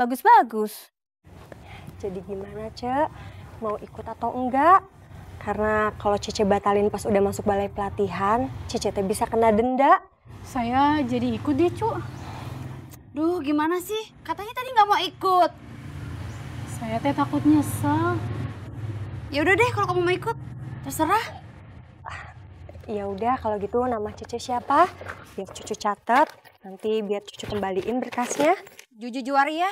bagus-bagus. Jadi gimana, Cek? Mau ikut atau enggak? Karena kalau Cece batalin pas udah masuk balai pelatihan, Cece teh bisa kena denda. Saya jadi ikut deh, Cu. Duh, gimana sih? Katanya tadi nggak mau ikut. Saya teh takut nyesel. Ya udah deh, kalau kamu mau ikut, terserah. Ya udah, kalau gitu nama Cece siapa? Biar Cucu catat, nanti biar Cucu kembaliin berkasnya. Juju Juwaria.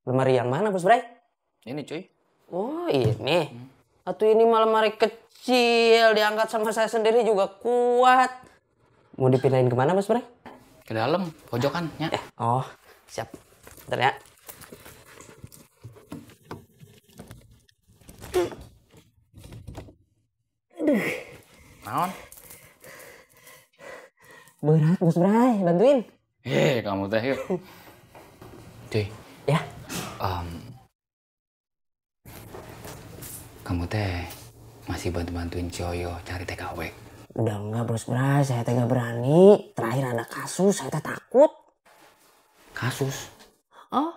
Lemari yang mana, Bos Bray? Ini cuy. Oh ini. Atau ini malah lemari kecil, diangkat sama saya sendiri juga kuat. Mau dipindahin kemana, Bos Bray? Ke dalam, pojokan ya. Oh, siap. Bentar ya. Naon? Berat, Bos Bray. Bantuin. Kamu teh yuk. Cuy. Ya. Kamu teh masih bantu-bantuin Cioyo cari TKW. Udah enggak, Bos Bray. Saya teh nggak berani. Terakhir ada kasus, saya teh takut. Kasus? Oh?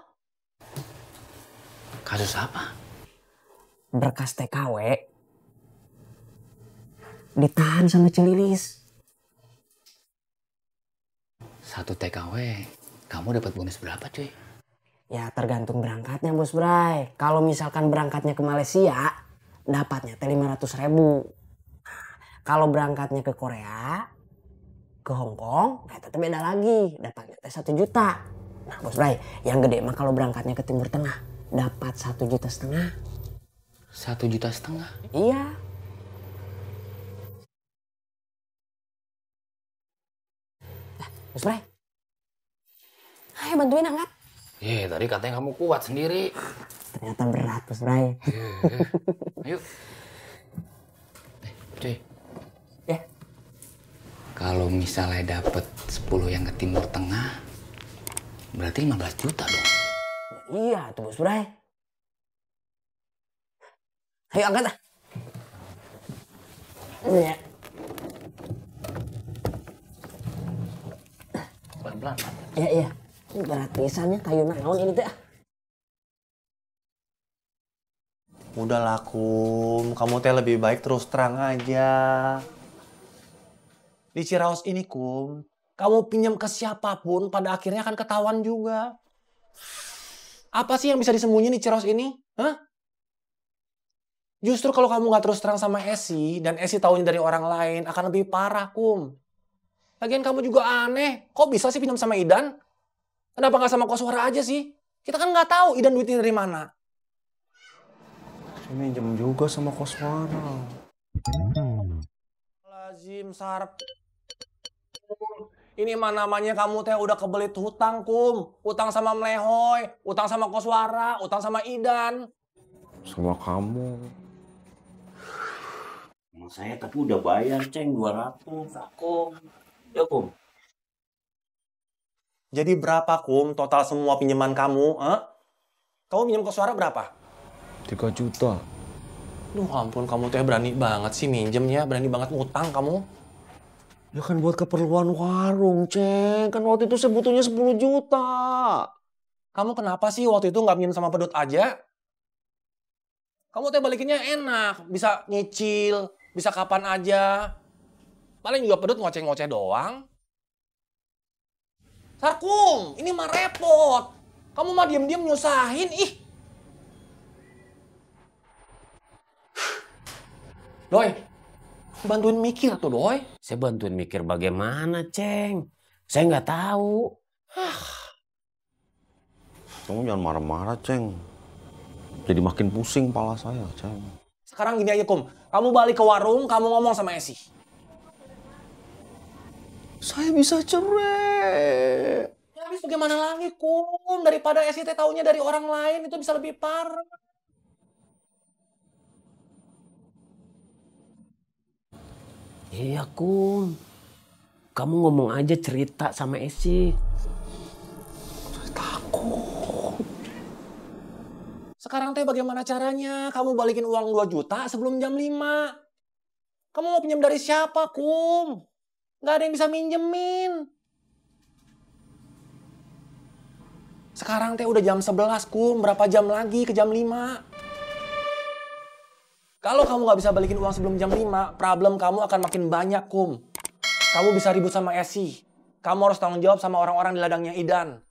Kasus apa? Berkas TKW ditahan sama Cililis. Satu TKW, kamu dapat bonus berapa cuy? Ya tergantung berangkatnya, Bos Bray. Kalau misalkan berangkatnya ke Malaysia, dapatnya teh 500.000. Kalau berangkatnya ke Korea, ke Hong Kong, nah itu beda lagi. Dapatnya teh 1 juta. Nah, Bos Bray, yang gede mah kalau berangkatnya ke Timur Tengah, dapat 1,5 juta. 1,5 juta? Iya. Nah, Bos Bray. Ayo bantuin angkat. Tadi katanya kamu kuat sendiri. Ternyata berat, Bos Bray. Ayo. Cuy. Ya. Kalau misalnya dapet 10 yang ke Timur Tengah, berarti 15 juta dong. Iya tuh, Bos Bray. Ayo angkat lah. Iya. Pelan-pelan. Iya, iya. Ini berat pisannya, kayu naon ini teh. Udahlah, Kum. Kamu teh lebih baik terus terang aja. Di Ciraos ini, Kum, kamu pinjam ke siapapun, pada akhirnya akan ketahuan juga. Apa sih yang bisa disembunyiin di Ciraos ini? Hah? Justru kalau kamu nggak terus terang sama Esi, dan Esi taunya dari orang lain, akan lebih parah, Kum. Lagian kamu juga aneh. Kok bisa sih pinjam sama Idan? Kenapa nggak sama Koswara aja sih? Kita kan nggak tahu Idan duitnya dari mana. Saya minjem juga sama Koswara. Lazim, Sarp. Ini mah namanya kamu teh udah kebelit hutang, Kum. Utang sama Mlehoy, utang sama Koswara, utang sama Idan. Sama kamu. Emang saya tapi udah bayar, Ceng, 200. Aku. Ya, Kum. Jadi berapa, Kum, total semua pinjaman kamu? Kamu pinjam Koswara berapa? 3 juta. Duh ampun, kamu teh berani banget sih minjemnya. Berani banget ngutang kamu. Ya kan buat keperluan warung, Ceng. Kan waktu itu saya butuhnya 10 juta. Kamu kenapa sih waktu itu nggak minjem sama pedut aja? Kamu teh balikinnya enak. Bisa nyicil, bisa kapan aja. Paling juga pedut ngoceh-ngoceh doang. Sarkum, ini mah repot. Kamu mah diem-diem nyusahin, ih. Doi, bantuin mikir tuh, Doi. Saya bantuin mikir bagaimana, Ceng. Saya nggak tahu. Kamu jangan marah-marah, Ceng. Jadi makin pusing kepala saya, Ceng. Sekarang gini aja, Kum. Kamu balik ke warung, kamu ngomong sama Esi. Saya bisa cerai. Ya habis bagaimana lagi, Kum? Daripada Esi teh taunya dari orang lain, itu bisa lebih parah. Iya, Kum. Kamu ngomong aja cerita sama Esi. Saya takut. Sekarang teh bagaimana caranya? Kamu balikin uang 2 juta sebelum jam 5. Kamu mau pinjam dari siapa, Kum? Nggak ada yang bisa minjemin. Sekarang teh udah jam 11, Kum. Berapa jam lagi ke jam 5? Kalau kamu nggak bisa balikin uang sebelum jam 5, problem kamu akan makin banyak, Kum. Kamu bisa ribut sama Esi. Kamu harus tanggung jawab sama orang-orang di ladangnya Idan.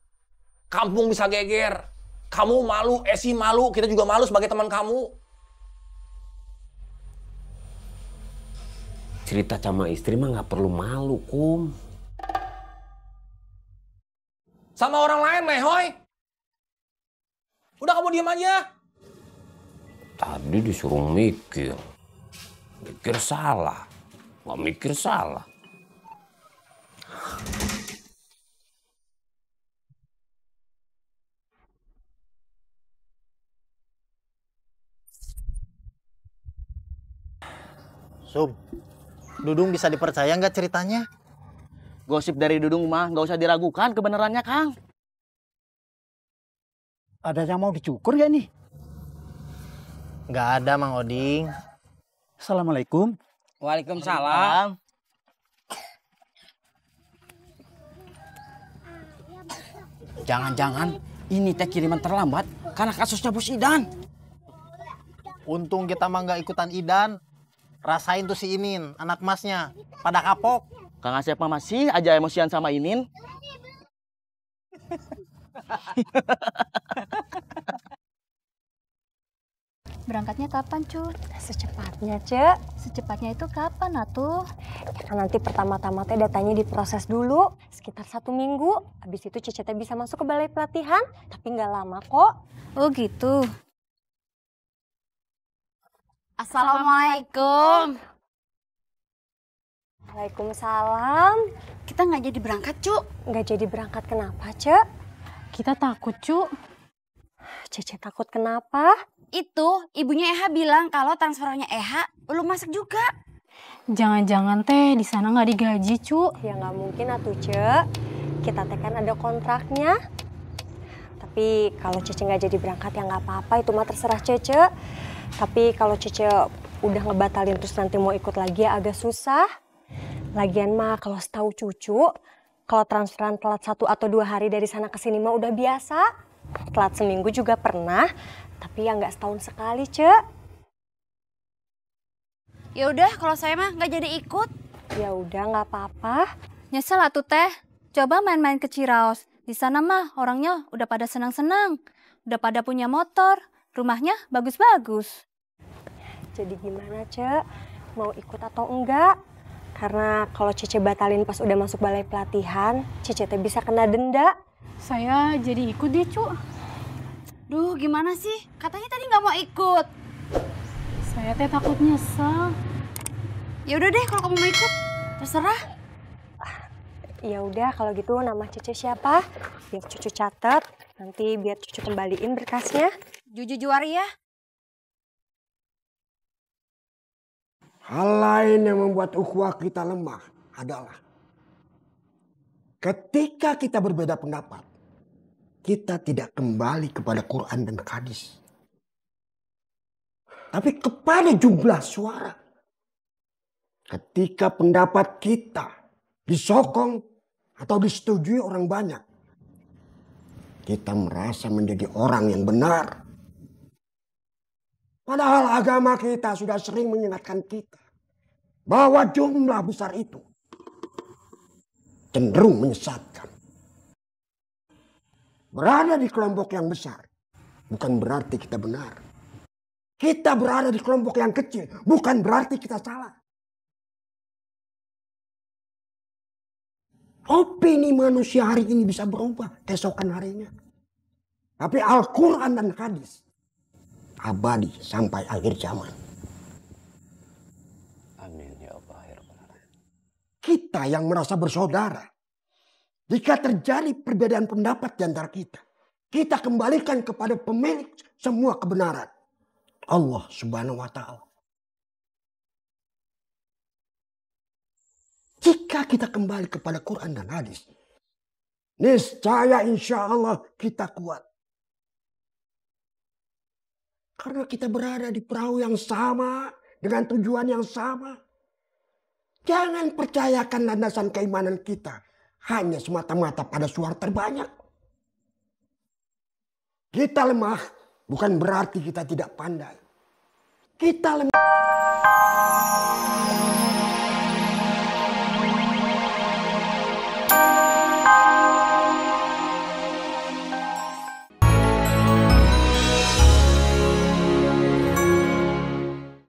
Kampung bisa geger. Kamu malu, Esi malu, kita juga malu sebagai teman kamu. Cerita sama istri mah nggak perlu malu, Kum. Sama orang lain, Lehoy. Udah kamu diam aja. Tadi disuruh mikir. Mikir salah. Nggak mikir salah. Sum, Dudung bisa dipercaya nggak ceritanya? Gosip dari Dudung mah nggak usah diragukan kebenarannya, Kang. Ada yang mau dicukur gak nih? Nggak ada, Mang Oding. Assalamualaikum. Waalaikumsalam. Jangan-jangan ini teh kiriman terlambat karena kasusnya Bos Idan. Untung kita mah nggak ikutan Idan. Rasain tuh si Inin, anak masnya, pada kapok. Kang Asep mah masih aja emosian sama Inin. Berangkatnya kapan, Cu? Secepatnya, Cek. Secepatnya itu kapan, atuh? Ya kan nanti pertama-tama teh datanya diproses dulu. Sekitar 1 minggu. Habis itu Cece teh bisa masuk ke balai pelatihan. Tapi nggak lama kok. Oh gitu. Assalamualaikum. Waalaikumsalam. Kita nggak jadi berangkat, Cuk. Nggak jadi berangkat kenapa, Cek? Kita takut, Cu. Cece takut kenapa? Itu ibunya Eha bilang kalau transferannya Eha belum masuk juga. Jangan-jangan teh di sana nggak digaji, Cu. Ya nggak mungkin atuh, Cek. Kita teh kan ada kontraknya. Tapi kalau Cece nggak jadi berangkat ya nggak apa-apa, itu mah terserah Cece. Tapi kalau Cece udah ngebatalin terus nanti mau ikut lagi ya agak susah. Lagian mah kalau setahu cucu, kalau transferan telat 1 atau 2 hari dari sana ke sini mah udah biasa. Telat seminggu juga pernah, tapi ya nggak setahun sekali, Cek. Ya udah, kalau saya mah nggak jadi ikut. Ya udah nggak apa-apa. Nyesel atuh teh. Coba main-main ke Ciraos. Di sana mah orangnya udah pada senang-senang. Udah pada punya motor. Rumahnya bagus-bagus. Jadi gimana, Cek? Mau ikut atau enggak? Karena kalau Cece batalin pas udah masuk balai pelatihan, Cece teh bisa kena denda. Saya jadi ikut deh, Cu. Duh, gimana sih? Katanya tadi nggak mau ikut. Saya teh takut nyesel. Ya udah deh, kalau kamu mau ikut, terserah. Ya udah kalau gitu nama Cece siapa? Biar cucu catat. Nanti biar cucu kembaliin berkasnya. Juju Juwaria. Hal lain yang membuat ukhuwah kita lemah adalah ketika kita berbeda pendapat, kita tidak kembali kepada Quran dan hadis, tapi kepada jumlah suara. Ketika pendapat kita disokong atau disetujui orang banyak, kita merasa menjadi orang yang benar. Padahal agama kita sudah sering mengingatkan kita bahwa jumlah besar itu cenderung menyesatkan. Berada di kelompok yang besar bukan berarti kita benar. Kita berada di kelompok yang kecil bukan berarti kita salah. Opini manusia hari ini bisa berubah keesokan harinya. Tapi Al-Quran dan hadis abadi sampai akhir zaman. Amin ya Allah ya Rabbal Alamin. Kita yang merasa bersaudara, jika terjadi perbedaan pendapat di antara kita, kita kembalikan kepada pemilik semua kebenaran, Allah Subhanahu wa Ta'ala. Jika kita kembali kepada Quran dan hadis, niscaya insya Allah kita kuat. Karena kita berada di perahu yang sama, dengan tujuan yang sama. Jangan percayakan landasan keimanan kita hanya semata-mata pada suara terbanyak. Kita lemah bukan berarti kita tidak pandai. Kita lemah.